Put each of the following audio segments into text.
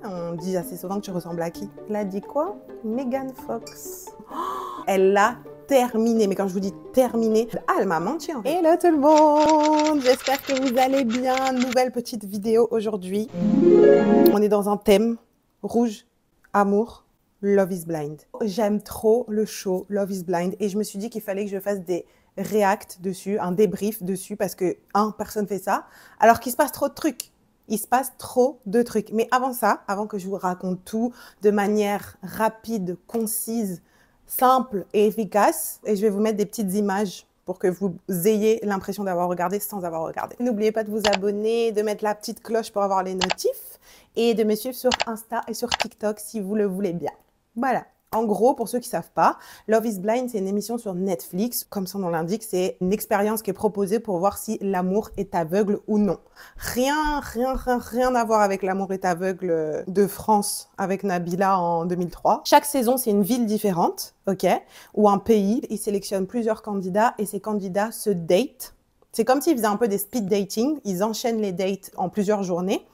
On dit assez souvent que tu ressembles à qui? Elle a dit quoi? Megan Fox. Oh, elle l'a terminé, mais quand je vous dis terminé, ah, elle m'a menti en fait. Hello tout le monde, j'espère que vous allez bien. Nouvelle petite vidéo aujourd'hui. On est dans un thème rouge, amour, Love is Blind. J'aime trop le show Love is Blind et je me suis dit qu'il fallait que je fasse des reacts dessus, un débrief dessus parce que, personne fait ça, alors qu'il se passe trop de trucs. Il se passe trop de trucs. Mais avant ça, avant que je vous raconte tout de manière rapide, concise, simple et efficace, et je vais vous mettre des petites images pour que vous ayez l'impression d'avoir regardé sans avoir regardé. N'oubliez pas de vous abonner, de mettre la petite cloche pour avoir les notifs et de me suivre sur Insta et sur TikTok si vous le voulez bien. Voilà. En gros, pour ceux qui ne savent pas, Love is Blind, c'est une émission sur Netflix. Comme son nom l'indique, c'est une expérience qui est proposée pour voir si l'amour est aveugle ou non. Rien à voir avec l'amour est aveugle de France avec Nabila en 2003. Chaque saison, c'est une ville différente, ok, ou un pays. Ils sélectionnent plusieurs candidats et ces candidats se datent. C'est comme s'ils faisaient un peu des speed dating. Ils enchaînent les dates en plusieurs journées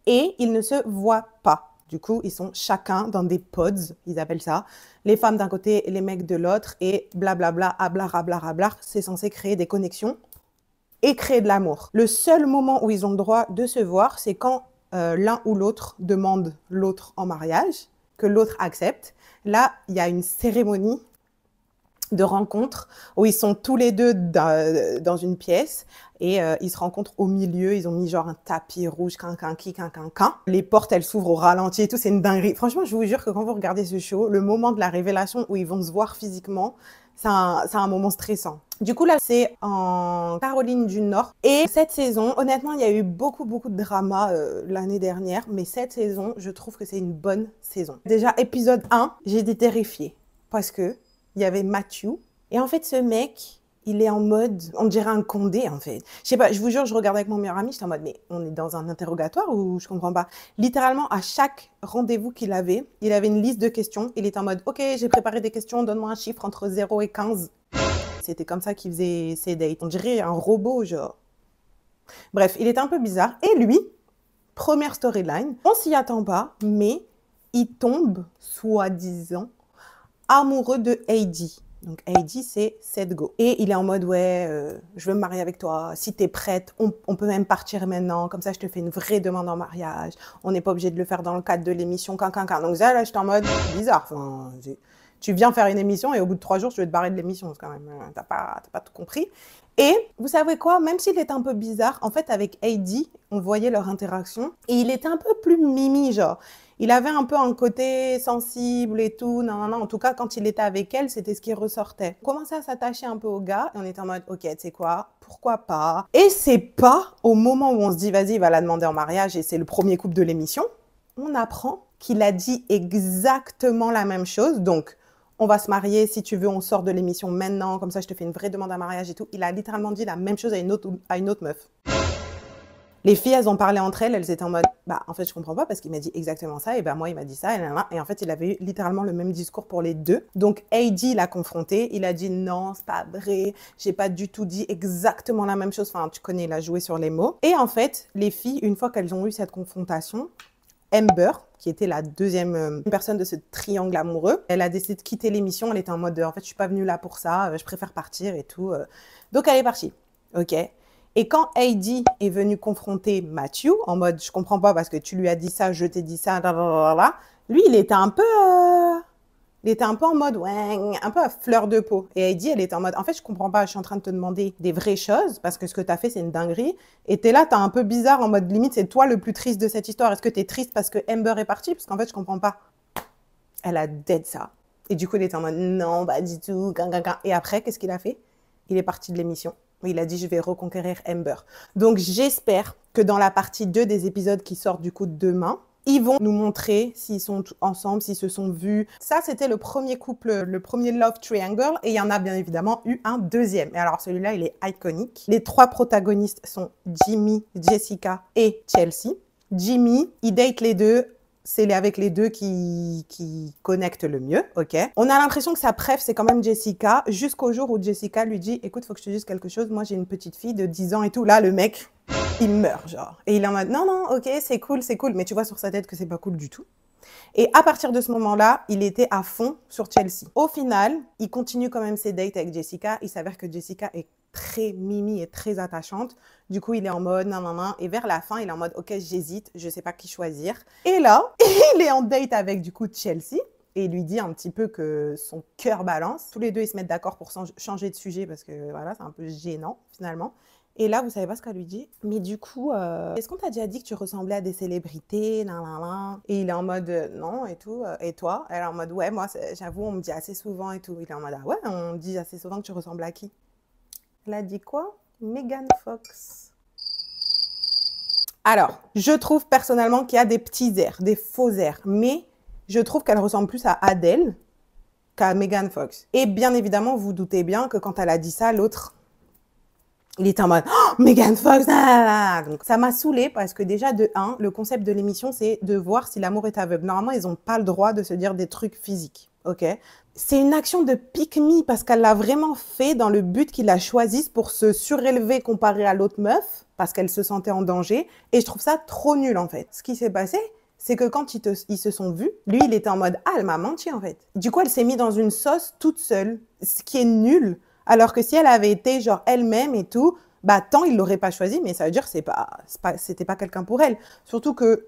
et ils ne se voient pas. Du coup, ils sont chacun dans des pods, ils appellent ça. Les femmes d'un côté et les mecs de l'autre et blablabla, habla. C'est censé créer des connexions et créer de l'amour. Le seul moment où ils ont le droit de se voir, c'est quand l'un ou l'autre demande l'autre en mariage, que l'autre accepte. Là, il y a une cérémonie de rencontre où ils sont tous les deux dans une pièce et ils se rencontrent au milieu. Ils ont mis genre un tapis rouge, quinquin. Les portes, elles s'ouvrent au ralenti et tout. C'est une dinguerie. Franchement, je vous jure que quand vous regardez ce show, le moment de la révélation où ils vont se voir physiquement, c'est un moment stressant. Du coup, là, c'est en Caroline du Nord. Et cette saison, honnêtement, il y a eu beaucoup de drama l'année dernière. Mais cette saison, je trouve que c'est une bonne saison. Déjà, épisode 1, j'ai été terrifiée parce que il y avait Matthew. Et en fait, ce mec, il est en mode, on dirait un Condé, en fait. Je sais pas, je vous jure, je regardais avec mon meilleur ami, j'étais en mode, mais on est dans un interrogatoire ou je comprends pas. Littéralement, à chaque rendez-vous qu'il avait, il avait une liste de questions. Il était en mode, ok, j'ai préparé des questions, donne-moi un chiffre entre 0 et 15. C'était comme ça qu'il faisait ses dates. On dirait un robot, genre. Bref, il était un peu bizarre. Et lui, première storyline, on s'y attend pas, mais il tombe, soi-disant, amoureux de Heidi. Donc Heidi, c'est Seth Go. Et il est en mode, ouais, je veux me marier avec toi. Si t'es prête, on peut même partir maintenant. Comme ça, je te fais une vraie demande en mariage. On n'est pas obligé de le faire dans le cadre de l'émission. Donc là, j'étais en mode bizarre. Enfin, tu viens faire une émission et au bout de 3 jours, tu veux te barrer de l'émission. Quand même, t'as pas tout compris. Et vous savez quoi, même s'il est un peu bizarre, en fait, avec Heidi, on voyait leur interaction et il était un peu plus mimi, genre. Il avait un peu un côté sensible et tout, non. En tout cas, quand il était avec elle, c'était ce qui ressortait. On commençait à s'attacher un peu au gars et on était en mode, ok, tu sais quoi, pourquoi pas. Et c'est pas au moment où on se dit, vas-y, il va la demander en mariage et c'est le premier couple de l'émission, on apprend qu'il a dit exactement la même chose. Donc, on va se marier, si tu veux, on sort de l'émission maintenant, comme ça je te fais une vraie demande en mariage et tout. Il a littéralement dit la même chose à une autre meuf. Les filles, elles ont parlé entre elles étaient en mode, en fait, je comprends pas parce qu'il m'a dit exactement ça, et moi, il m'a dit ça, et en fait, il avait eu littéralement le même discours pour les deux. Donc, Heidi l'a confronté, il a dit non, c'est pas vrai, j'ai pas du tout dit exactement la même chose, enfin, tu connais, il a joué sur les mots. Et en fait, les filles, une fois qu'elles ont eu cette confrontation, Amber, qui était la deuxième personne de ce triangle amoureux, elle a décidé de quitter l'émission, elle était en mode, en fait, je suis pas venue là pour ça, je préfère partir et tout. Donc, elle est partie, ok. Et quand Heidi est venue confronter Matthew, en mode, je comprends pas parce que tu lui as dit ça, je t'ai dit ça, blablabla, lui, il était un peu en mode, ouais, un peu à fleur de peau. Et Heidi, elle était en mode, en fait, je comprends pas, je suis en train de te demander des vraies choses parce que ce que t'as fait, c'est une dinguerie. Et t'es là, t'es un peu bizarre, en mode, limite, c'est toi le plus triste de cette histoire. Est-ce que t'es triste parce que Amber est partie? Parce qu'en fait, je comprends pas. Elle a dead ça. Et du coup, il était en mode, non, pas du tout, Et après, qu'est-ce qu'il a fait? Il est parti de l'émission. Il a dit, je vais reconquérir Amber. Donc, j'espère que dans la partie 2 des épisodes qui sortent du coup demain, ils vont nous montrer s'ils sont ensemble, s'ils se sont vus. Ça, c'était le premier couple, le premier Love Triangle. Et il y en a bien évidemment eu un deuxième. Et alors, celui-là, il est iconique. Les 3 protagonistes sont Jimmy, Jessica et Chelsea. Jimmy, il date les deux. C'est avec les deux qui connectent le mieux, ok? On a l'impression que sa préf, c'est quand même Jessica, jusqu'au jour où Jessica lui dit « Écoute, faut que je te dise quelque chose, moi j'ai une petite fille de 10 ans et tout. » Là, le mec, il meurt, genre. Et il est en mode, non, non, ok, c'est cool, mais tu vois sur sa tête que c'est pas cool du tout. Et à partir de ce moment-là, il était à fond sur Chelsea. Au final, il continue quand même ses dates avec Jessica. Il s'avère que Jessica est très mimi et très attachante. Du coup, il est en mode nan, nan, nan. Et vers la fin, il est en mode ok, j'hésite, je sais pas qui choisir. Et là, il est en date avec du coup Chelsea. Et il lui dit un petit peu que son cœur balance. Tous les deux, ils se mettent d'accord pour changer de sujet parce que voilà, c'est un peu gênant finalement. Et là, vous savez pas ce qu'elle lui dit. Mais du coup, est-ce qu'on t'a déjà dit que tu ressemblais à des célébrités, nan, nan, nan. Et il est en mode non et tout. Et toi? Elle est en mode ouais, moi, j'avoue, on me dit assez souvent et tout. Il est en mode ah ouais, on me dit assez souvent que tu ressembles à qui? Elle a dit quoi? Megan Fox. Alors, je trouve personnellement qu'il y a des petits airs, des faux airs, mais je trouve qu'elle ressemble plus à Adele qu'à Megan Fox. Et bien évidemment, vous doutez bien que quand elle a dit ça, l'autre, il était en mode oh, Megan Fox, ah! Donc ça m'a saoulée parce que déjà de 1, le concept de l'émission, c'est de voir si l'amour est aveugle. Normalement, ils n'ont pas le droit de se dire des trucs physiques, ok? C'est une action de pick me parce qu'elle l'a vraiment fait dans le but qu'il la choisisse pour se surélever comparé à l'autre meuf parce qu'elle se sentait en danger. Et je trouve ça trop nul en fait. Ce qui s'est passé, c'est que quand ils se sont vus, lui, il était en mode « Ah, elle m'a menti, en fait. » Du coup, elle s'est mise dans une sauce toute seule, ce qui est nul. Alors que si elle avait été genre elle-même et tout, bah tant il l'aurait pas choisi, mais ça veut dire que c'était pas quelqu'un pour elle. Surtout que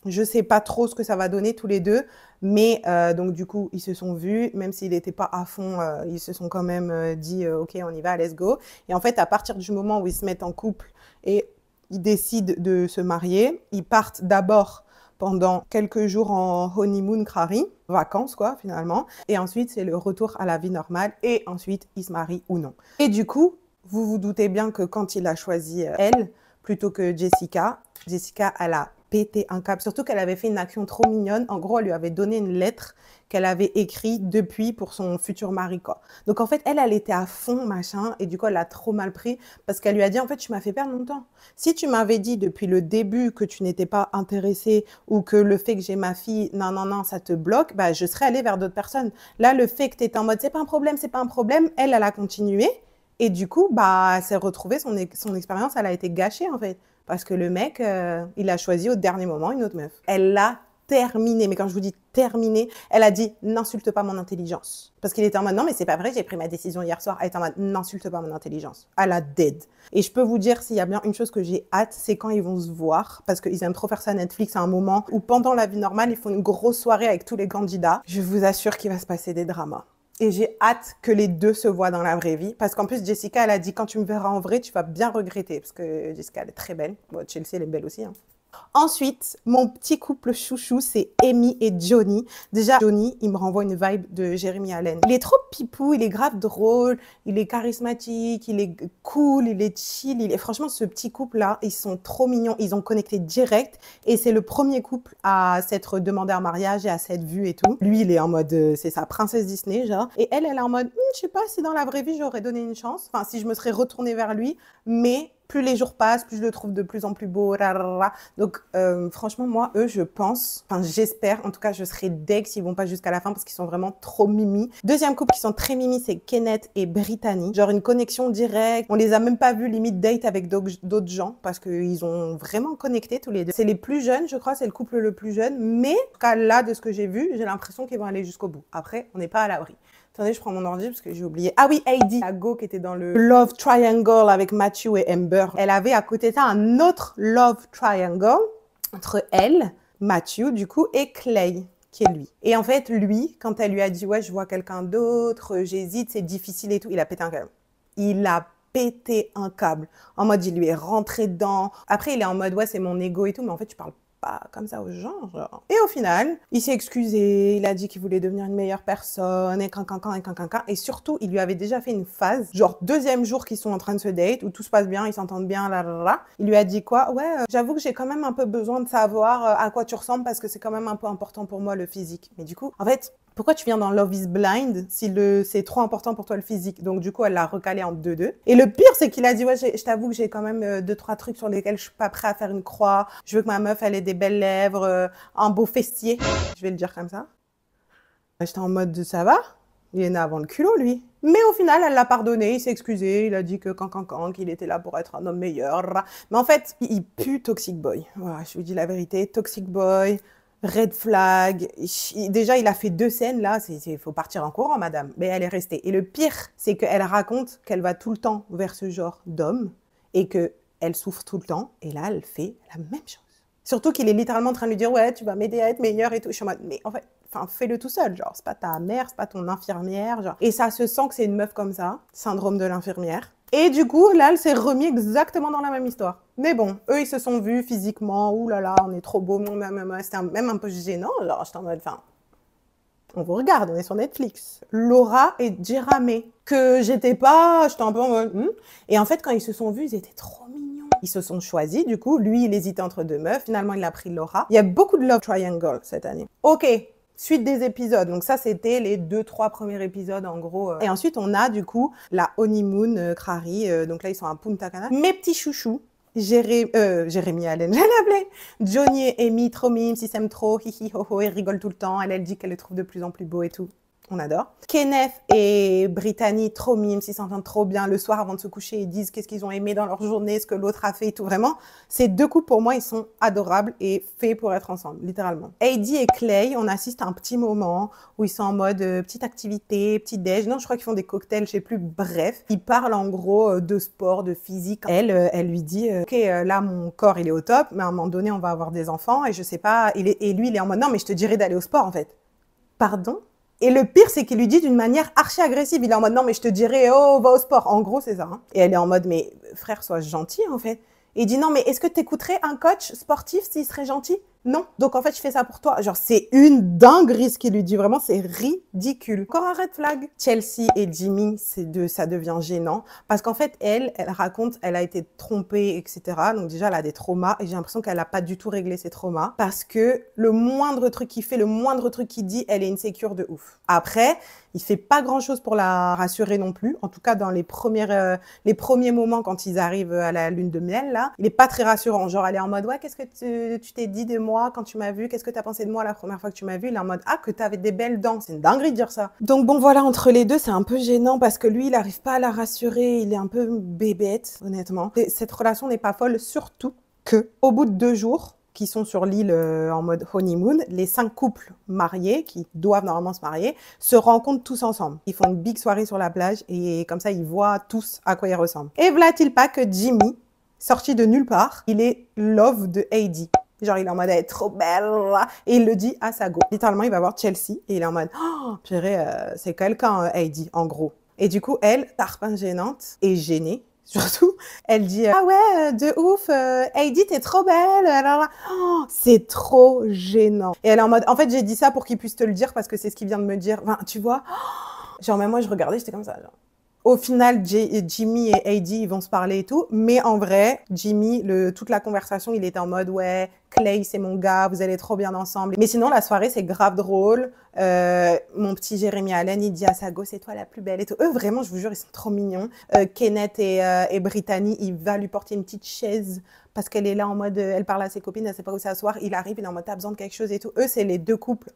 je sais pas trop ce que ça va donner tous les deux, mais donc du coup, ils se sont vus, même s'ils n'étaient pas à fond, ils se sont quand même dit « Ok, on y va, let's go ». Et en fait, à partir du moment où ils se mettent en couple et ils décident de se marier, ils partent d'abord pendant quelques jours en honeymoon crari, vacances quoi finalement, et ensuite c'est le retour à la vie normale, et ensuite ils se marient ou non. Et du coup, vous vous doutez bien que quand il a choisi elle, plutôt que Jessica, elle a pété un câble, surtout qu'elle avait fait une action trop mignonne. En gros, elle lui avait donné une lettre qu'elle avait écrite depuis pour son futur mari, quoi. Donc, en fait, elle était à fond, machin, et du coup, elle l'a trop mal pris parce qu'elle lui a dit, en fait, tu m'as fait perdre mon temps. Si tu m'avais dit depuis le début que tu n'étais pas intéressée ou que le fait que j'ai ma fille, non, non, non, ça te bloque, bah, je serais allée vers d'autres personnes. Là, le fait que tu étais en mode, c'est pas un problème, elle a continué. Et du coup, bah, elle s'est retrouvée, son expérience, elle a été gâchée, en fait. Parce que le mec, il a choisi au dernier moment une autre meuf. Elle l'a terminé. Mais quand je vous dis terminé, elle a dit « N'insulte pas mon intelligence ». Parce qu'il était en mode « Non, mais c'est pas vrai, j'ai pris ma décision hier soir ». Elle était en mode « N'insulte pas mon intelligence ». Elle a dead. Et je peux vous dire, s'il y a bien une chose que j'ai hâte, c'est quand ils vont se voir. Parce qu'ils aiment trop faire ça à Netflix à un moment où pendant la vie normale, ils font une grosse soirée avec tous les candidats. Je vous assure qu'il va se passer des dramas. Et j'ai hâte que les deux se voient dans la vraie vie. Parce qu'en plus, Jessica, elle a dit, quand tu me verras en vrai, tu vas bien regretter. Parce que Jessica, elle est très belle. Bon, Chelsea, elle est belle aussi, hein. Ensuite, mon petit couple chouchou, c'est Amy et Johnny. Déjà, Johnny, il me renvoie une vibe de Jeremy Allen. Il est trop pipou, il est grave drôle, il est charismatique, il est cool, il est chill. Franchement, ce petit couple-là, ils sont trop mignons. Ils ont connecté direct. Et c'est le premier couple à s'être demandé en mariage et à s'être vu et tout. Lui, il est en mode, c'est sa princesse Disney, genre. Et elle est en mode, je sais pas si dans la vraie vie, j'aurais donné une chance. Enfin, si je me serais retournée vers lui. Mais plus les jours passent, plus je le trouve de plus en plus beau. Donc, franchement, moi, eux, je pense, enfin, j'espère, en tout cas, je serai deg s'ils vont pas jusqu'à la fin parce qu'ils sont vraiment trop mimi. Deuxième couple qui sont très mimi, c'est Kenneth et Brittany. Genre une connexion directe. On les a même pas vus limite date avec d'autres gens parce qu'ils ont vraiment connecté tous les deux. C'est les plus jeunes, je crois, c'est le couple le plus jeune. Mais, en tout cas, là, de ce que j'ai vu, j'ai l'impression qu'ils vont aller jusqu'au bout. Après, on n'est pas à l'abri. Attendez, je prends mon ordi parce que j'ai oublié. Ah oui, Heidi, la go qui était dans le Love Triangle avec Matthew et Amber. Elle avait à côté de ça un autre Love Triangle entre elle, Matthew, du coup, et Clay, qui est lui. Et en fait, lui, quand elle lui a dit « Ouais, je vois quelqu'un d'autre, j'hésite, c'est difficile et tout », il a pété un câble. Il a pété un câble. En mode, il lui est rentré dedans. Après, il est en mode « Ouais, c'est mon ego et tout », mais en fait, tu parles pas comme ça aux gens, genre. Et au final, il s'est excusé, il a dit qu'il voulait devenir une meilleure personne, et et surtout, il lui avait déjà fait une phase, genre deuxième jour qu'ils sont en train de se date, où tout se passe bien, ils s'entendent bien, là. Il lui a dit quoi? Ouais, j'avoue que j'ai quand même un peu besoin de savoir à quoi tu ressembles, parce que c'est quand même un peu important pour moi, le physique. Mais du coup, en fait, pourquoi tu viens dans Love is Blind si c'est trop important pour toi le physique? Donc du coup, elle l'a recalé en 2-2. Et le pire, c'est qu'il a dit, ouais, je t'avoue que j'ai quand même 2-3 trucs sur lesquels je suis pas prêt à faire une croix. Je veux que ma meuf, elle ait des belles lèvres, un beau fessier. Je vais le dire comme ça. J'étais en mode, ça va? Il est né avant le culot, lui. Mais au final, elle l'a pardonné, il s'est excusé, il a dit que qu'il était là pour être un homme meilleur. Mais en fait, il pue Toxic Boy. Voilà, je vous dis la vérité, Toxic Boy, red flag. Déjà, il a fait 2 scènes, là, il faut partir en courant, madame. Mais elle est restée. Et le pire, c'est qu'elle raconte qu'elle va tout le temps vers ce genre d'homme et qu'elle souffre tout le temps. Et là, elle fait la même chose. Surtout qu'il est littéralement en train de lui dire « Ouais, tu vas m'aider à être meilleure et tout. » Je suis en mode « Mais en fait, fais-le tout seul. Genre, c'est pas ta mère, c'est pas ton infirmière. Genre. » Et ça se sent que c'est une meuf comme ça, syndrome de l'infirmière. Et du coup, là, elle s'est remis exactement dans la même histoire. Mais bon, eux, ils se sont vus physiquement. Ouh là là, on est trop beau. C'était même un peu gênant. Genre, j'étais en mode, on vous regarde, on est sur Netflix. Laura et Jéramé, que j'étais un peu en mode, Et en fait, quand ils se sont vus, ils étaient trop mignons. Ils se sont choisis, du coup. Lui, il hésitait entre 2 meufs. Finalement, il a pris Laura. Il y a beaucoup de love triangle cette année. Ok, suite des épisodes. Donc ça, c'était les 2-3 premiers épisodes, en gros. Et ensuite, on a, du coup, la honeymoon Crary. Donc là, ils sont à Punta Cana. Mes petits chouchous. Jérémy Allen, je l'appelais. Johnny et Amy, trop mimes, ils s'aiment trop, hihi ho ho, ils rigolent tout le temps. Elle dit qu'elle le trouve de plus en plus beau et tout. On adore. Kenneth et Brittany, trop mimes, ils s'entendent trop bien. Le soir, avant de se coucher, ils disent qu'est-ce qu'ils ont aimé dans leur journée, ce que l'autre a fait et tout. Vraiment, ces 2 couples, pour moi, ils sont adorables et faits pour être ensemble, littéralement. Heidi et Clay, on assiste à un petit moment où ils sont en mode petite activité, petit déj. Non, je crois qu'ils font des cocktails, je sais plus. Bref, ils parlent en gros de sport, de physique. Elle lui dit ok, là, mon corps, il est au top, mais à un moment donné, on va avoir des enfants et je sais pas. Et lui, il est en mode non, mais je te dirais d'aller au sport, en fait. Pardon? Et le pire, c'est qu'il lui dit d'une manière archi-agressive. Il est en mode, non, mais je te dirais, oh, va au sport. En gros, c'est ça. Hein. Et elle est en mode, mais frère, sois gentil, en fait. Et il dit, non, mais est-ce que t'écouterais un coach sportif s'il serait gentil? Non. Donc, en fait, je fais ça pour toi. Genre, c'est une dinguerie ce qu'il lui dit. Vraiment, c'est ridicule. Encore un red flag. Chelsea et Jimmy, ça devient gênant. Parce qu'en fait, elle raconte, elle a été trompée, etc. Donc, déjà, elle a des traumas. Et j'ai l'impression qu'elle n'a pas du tout réglé ses traumas. Parce que le moindre truc qu'il fait, le moindre truc qu'il dit, elle est insécure de ouf. Après, il fait pas grand-chose pour la rassurer non plus. En tout cas, dans les premiers moments quand ils arrivent à la lune de miel, là, il est pas très rassurant. Genre, elle est en mode, ouais, qu'est-ce que tu t'es dit de moi quand tu m'as vu? Qu'est-ce que tu as pensé de moi la première fois que tu m'as vu? Il est en mode, ah, que tu avais des belles dents. C'est une dinguerie de dire ça. Donc bon, voilà, entre les deux, c'est un peu gênant parce que lui, il arrive pas à la rassurer. Il est un peu bébête, honnêtement. Et cette relation n'est pas folle, surtout que, au bout de 2 jours, qui sont sur l'île en mode honeymoon, les 5 couples mariés, qui doivent normalement se marier, se rencontrent tous ensemble. Ils font une big soirée sur la plage et comme ça, ils voient tous à quoi ils ressemblent. Et voilà-t-il pas que Jimmy, sorti de nulle part, il est love de Heidi. Genre, il est en mode, elle est trop belle. Et il le dit à sa go. Littéralement, il va voir Chelsea et il est en mode, oh, purée, c'est quelqu'un, Heidi, en gros. Et du coup, elle, tarpin gênante et gênée, surtout, elle dit ah ouais, de ouf, Heidi, t'es trop belle. Oh, c'est trop gênant. Et elle est en mode, en fait, j'ai dit ça pour qu'il puisse te le dire parce que c'est ce qu'il vient de me dire. Enfin, tu vois, genre, même moi, je regardais, j'étais comme ça. Genre. Au final, Jimmy et Heidi, ils vont se parler et tout. Mais en vrai, Jimmy, toute la conversation, il était en mode, ouais, Clay, c'est mon gars, vous allez trop bien ensemble. Mais sinon, la soirée, c'est grave drôle. Mon petit Jérémy Allen, il dit à sa go, c'est toi la plus belle et tout. Eux, vraiment, je vous jure, ils sont trop mignons. Kenneth et Brittany, il va lui porter une petite chaise parce qu'elle est là en mode, elle parle à ses copines, elle sait pas où s'asseoir. Il arrive, il est en mode, t'as besoin de quelque chose et tout. Eux, c'est les 2 couples.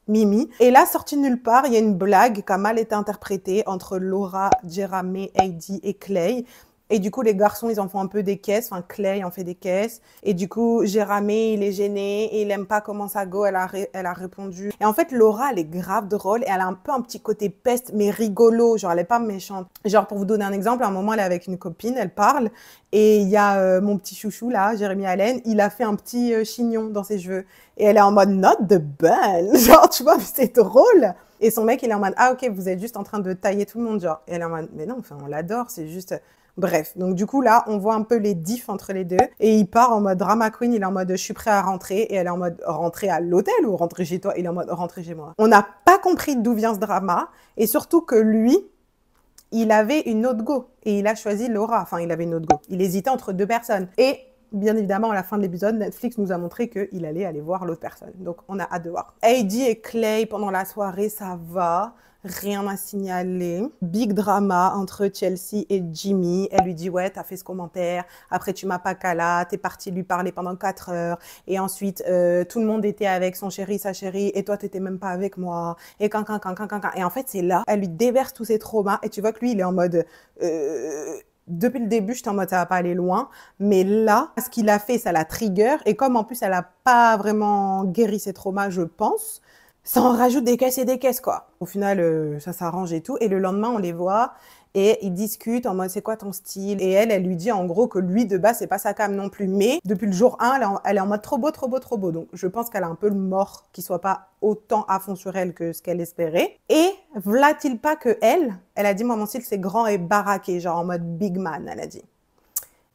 Mimi. Et là, sorti de nulle part, il y a une blague qui a mal été interprétée entre Laura, Jéramé, Heidi et Clay. Et du coup, les garçons, ils en font un peu des caisses. Enfin, Clay en fait des caisses. Et du coup, Jéramé, il est gêné et il aime pas comment ça go. Elle a répondu. Et en fait, Laura, elle est grave drôle et elle a un peu un petit côté peste, mais rigolo. Genre, elle est pas méchante. Genre, pour vous donner un exemple, à un moment, elle est avec une copine, elle parle. Et il y a mon petit chouchou, là, Jérémy Allen, il a fait un petit chignon dans ses cheveux. Et elle est en mode, not the bun. Genre, tu vois, c'est drôle. Et son mec, il est en mode, ah, ok, vous êtes juste en train de tailler tout le monde, genre. Et elle est en mode, mais non, enfin, on l'adore, c'est juste... Bref, donc du coup là, on voit un peu les diffs entre les deux et il part en mode drama queen, il est en mode je suis prêt à rentrer et elle est en mode rentrer à l'hôtel ou rentrer chez toi, il est en mode rentrer chez moi. On n'a pas compris d'où vient ce drama et surtout que lui, il avait une autre go et il a choisi Laura, enfin il avait une autre go. Il hésitait entre 2 personnes et bien évidemment à la fin de l'épisode, Netflix nous a montré qu'il allait aller voir l'autre personne. Donc on a hâte de voir. Heidi et Clay pendant la soirée, ça va. rien à signaler. Big drama entre Chelsea et Jimmy. Elle lui dit, ouais, t'as fait ce commentaire, après tu m'as pas cala, t'es parti lui parler pendant 4 heures, et ensuite tout le monde était avec son chéri, sa chérie, et toi t'étais même pas avec moi, et et en fait c'est là, elle lui déverse tous ses traumas, et tu vois que lui il est en mode... Depuis le début, j'étais en mode ça va pas aller loin, mais là, ce qu'il a fait, ça la trigger, et comme en plus elle a pas vraiment guéri ses traumas, je pense, ça en rajoute des caisses et des caisses, quoi. Au final, ça s'arrange et tout, et le lendemain, on les voit, et ils discutent en mode c'est quoi ton style, et elle lui dit en gros que lui de base c'est pas sa cam non plus, mais depuis le jour 1, elle est en mode trop beau, trop beau, trop beau, donc je pense qu'elle a un peu le mort qui soit pas autant à fond sur elle que ce qu'elle espérait. Et v'là-t-il pas que elle a dit moi mon style c'est grand et baraqué, genre en mode big man, elle a dit.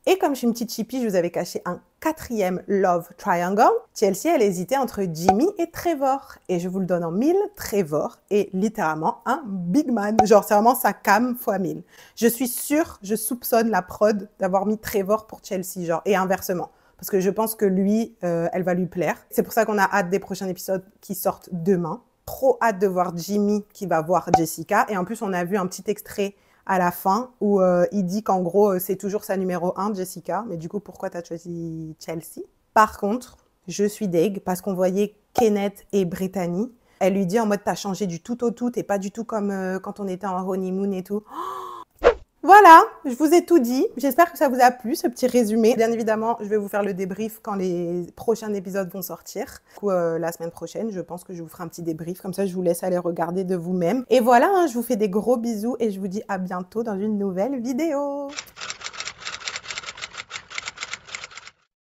Et comme je suis une petite chippie, je vous avais caché un 4e love triangle. Chelsea, elle hésitait entre Jimmy et Trevor. Et je vous le donne en 1000, Trevor est littéralement un big man. Genre, c'est vraiment sa cam fois 1000. Je suis sûre, je soupçonne la prod d'avoir mis Trevor pour Chelsea, genre, et inversement. Parce que je pense que lui, elle va lui plaire. C'est pour ça qu'on a hâte des prochains épisodes qui sortent demain. Trop hâte de voir Jimmy qui va voir Jessica. Et en plus, on a vu un petit extrait à la fin où il dit qu'en gros, c'est toujours sa numéro 1, Jessica. Mais du coup, pourquoi tu as choisi Chelsea? Par contre, je suis deg parce qu'on voyait Kenneth et Brittany. Elle lui dit en mode, t'as changé du tout au tout et pas du tout comme quand on était en honeymoon et tout. Voilà, je vous ai tout dit. J'espère que ça vous a plu, ce petit résumé. Bien évidemment, je vais vous faire le débrief quand les prochains épisodes vont sortir. Du coup, la semaine prochaine, je pense que je vous ferai un petit débrief. Comme ça, je vous laisse aller regarder de vous-même. Et voilà, hein, je vous fais des gros bisous et je vous dis à bientôt dans une nouvelle vidéo.